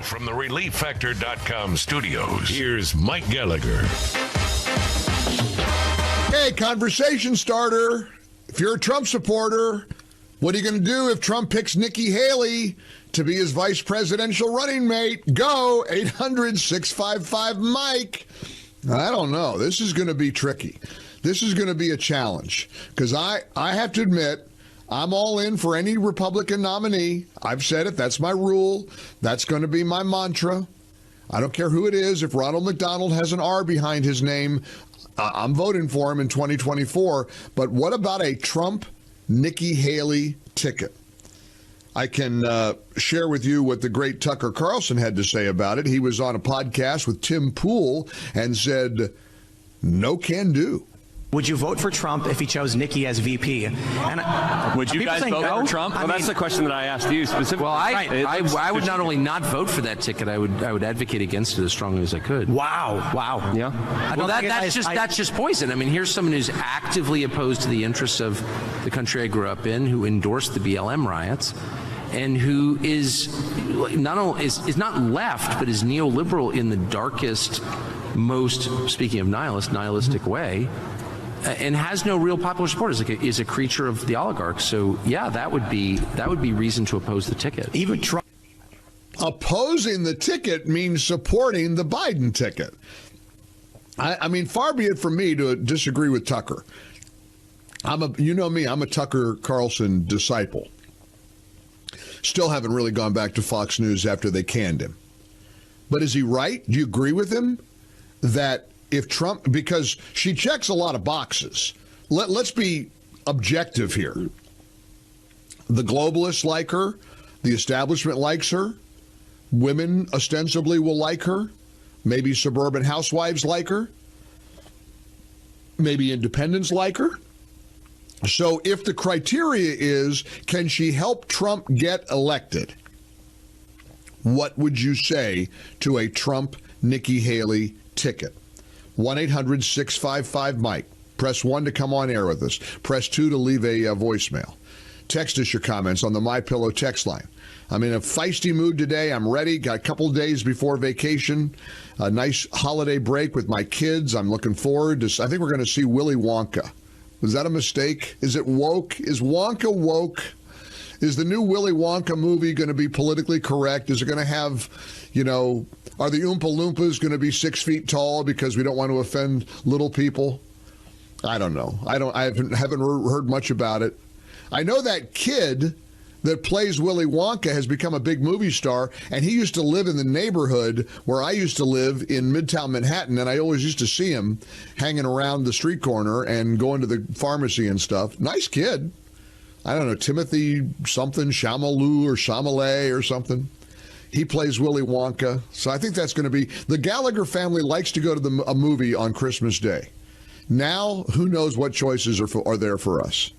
from the ReliefFactor.com studios, here's Mike Gallagher. Hey, conversation starter. If you're a Trump supporter, what are you going to do if Trump picks Nikki Haley to be his vice presidential running mate? Go 800-655-MIKE. I don't know. This is going to be tricky. This is going to be a challenge because I have to admit, I'm all in for any Republican nominee. I've said it. That's my rule. That's going to be my mantra. I don't care who it is. If Ronald McDonald has an R behind his name, I'm voting for him in 2024. But what about a Trump-Nikki Haley ticket? I can share with you what the great Tucker Carlson had to say about it. He was on a podcast with Tim Pool and said, no can do. Would you vote for Trump if he chose Nikki as VP? And would you guys vote for Trump? Well, that's the question that I asked you specifically. Well, I would not only not vote for that ticket, I would advocate against it as strongly as I could. Wow. Yeah. Well, that's just poison. I mean, here's someone who's actively opposed to the interests of the country I grew up in, who endorsed the BLM riots, and who is not only is not left, but is neoliberal in the darkest, most, speaking of nihilistic way. And has no real popular support. Is a creature of the oligarchs. So yeah, that would be reason to oppose the ticket. Even Trump opposing the ticket means supporting the Biden ticket. I mean, far be it from me to disagree with Tucker. You know me, I'm a Tucker Carlson disciple. Still haven't really gone back to Fox News after they canned him. But is he right? Do you agree with him that if Trump, because she checks a lot of boxes. Let's be objective here. The globalists like her. The establishment likes her. Women ostensibly will like her. Maybe suburban housewives like her. Maybe independents like her. So if the criteria is, can she help Trump get elected? What would you say to a Trump-Nikki Haley ticket? 1-800-655-MIKE. Press 1 to come on air with us. Press 2 to leave a voicemail. Text us your comments on the MyPillow text line. I'm in a feisty mood today. I'm ready. Got a couple days before vacation. A nice holiday break with my kids. I'm looking forward to. I think we're going to see Willy Wonka. Was that a mistake? Is it woke? Is Wonka woke? Is the new Willy Wonka movie going to be politically correct? Is it going to have, are the Oompa Loompas going to be 6 feet tall because we don't want to offend little people? I don't know. I haven't heard much about it. I know that kid that plays Willy Wonka has become a big movie star, and he used to live in the neighborhood where I used to live in Midtown Manhattan, and I always used to see him hanging around the street corner and going to the pharmacy and stuff. Nice kid. I don't know, Timothy something, Chalamet or Chalamet or something. He plays Willy Wonka. So I think that's going to be, the Gallagher family likes to go to a movie on Christmas Day. Now, who knows what choices are there for us.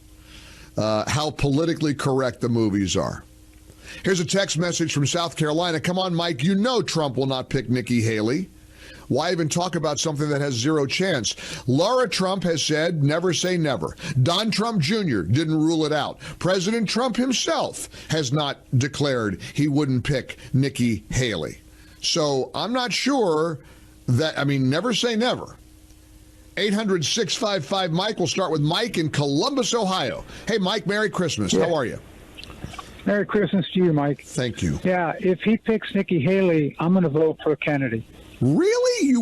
How politically correct the movies are. Here's a text message from South Carolina. Come on, Mike, you know Trump will not pick Nikki Haley. Why even talk about something that has zero chance? Laura Trump has said, never say never. Don Trump Jr. didn't rule it out. President Trump himself has not declared he wouldn't pick Nikki Haley. So I'm not sure that, never say never. 800-655-MIKE. We'll start with Mike in Columbus, Ohio. Hey, Mike, Merry Christmas. Yeah. How are you? Merry Christmas to you, Mike. Thank you. Yeah, if he picks Nikki Haley, I'm going to vote for Kennedy. Really? You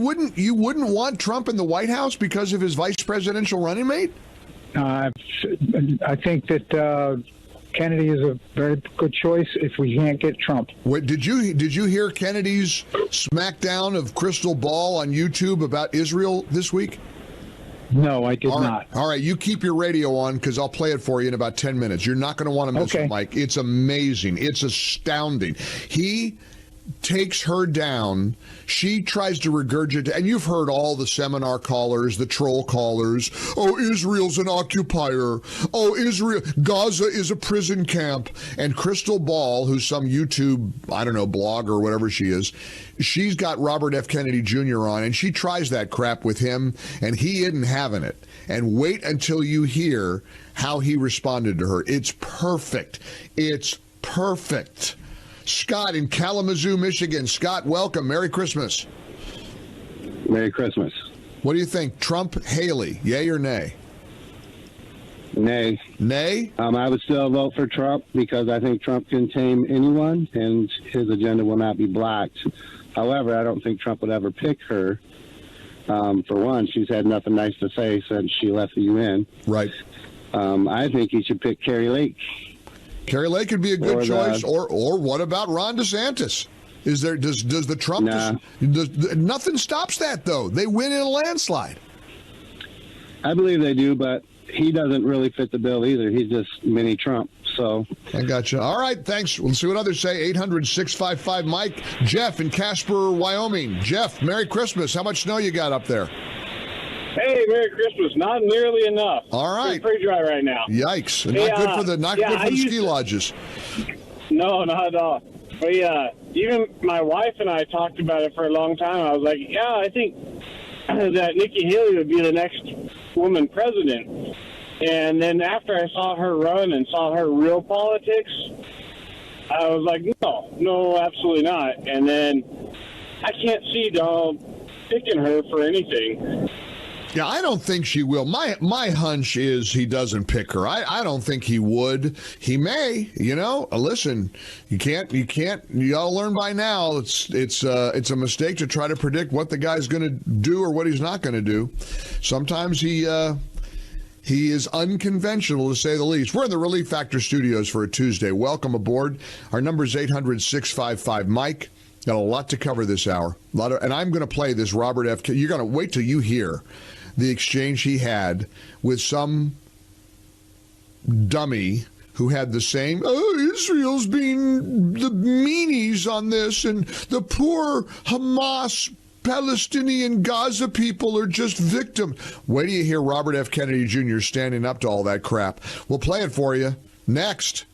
wouldn't want Trump in the White House because of his vice presidential running mate? I think that Kennedy is a very good choice if we can't get Trump. Wait, did you hear Kennedy's smackdown of Crystal Ball on YouTube about Israel this week? No, I did not. All right, you keep your radio on because I'll play it for you in about 10 minutes. You're not going to want to miss it, Mike. It's amazing. It's astounding. He takes her down. She tries to regurgitate, and you've heard all the seminar callers, the troll callers. Oh, Israel's an occupier. Oh, Gaza is a prison camp. And Crystal Ball, who's some YouTube, blogger or whatever she is, she's got Robert F. Kennedy Jr. on, and she tries that crap with him, and he isn't having it. And wait until you hear how he responded to her. It's perfect. It's perfect. Scott in Kalamazoo, Michigan. Scott, welcome. Merry Christmas. Merry Christmas. What do you think? Trump, Haley, yay or nay? Nay. Nay? I would still vote for Trump because I think Trump can tame anyone and his agenda will not be blocked. However, I don't think Trump would ever pick her. For one, she's had nothing nice to say since she left the UN. Right. I think he should pick Carrie Lake. Carrie Lake could be a good choice. Or what about Ron DeSantis? Does the Trump... Nah. Nothing stops that, though. They win in a landslide. I believe they do, but he doesn't really fit the bill either. He's just mini Trump. So I got you. All right, thanks. We'll see what others say. 800-655-Mike. Jeff in Casper, Wyoming. Jeff, Merry Christmas. How much snow you got up there? Hey, Merry Christmas. Not nearly enough. All right. It's pretty dry right now. Yikes. Hey, Not good for the ski lodges. No, not at all. But even my wife and I talked about it for a long time. I was like, yeah, I think that Nikki Haley would be the next woman president. And then after I saw her run and saw her real politics, I was like, no, absolutely not. And then I can't see Donald picking her for anything. Yeah, I don't think she will. My hunch is he doesn't pick her. I don't think he would. He may, listen, you all learn by now it's a mistake to try to predict what the guy's going to do or what he's not going to do. Sometimes he is unconventional, to say the least. We're in the Relief Factor studios for a Tuesday. Welcome aboard. Our number is 800-655-Mike. Got a lot to cover this hour. And I'm going to play this Robert F. You're going to wait till you hear the exchange he had with some dummy who had the same, Israel's being the meanies on this, and the poor Hamas Palestinian Gaza people are just victims. Wait till you hear Robert F. Kennedy Jr. standing up to all that crap. We'll play it for you next.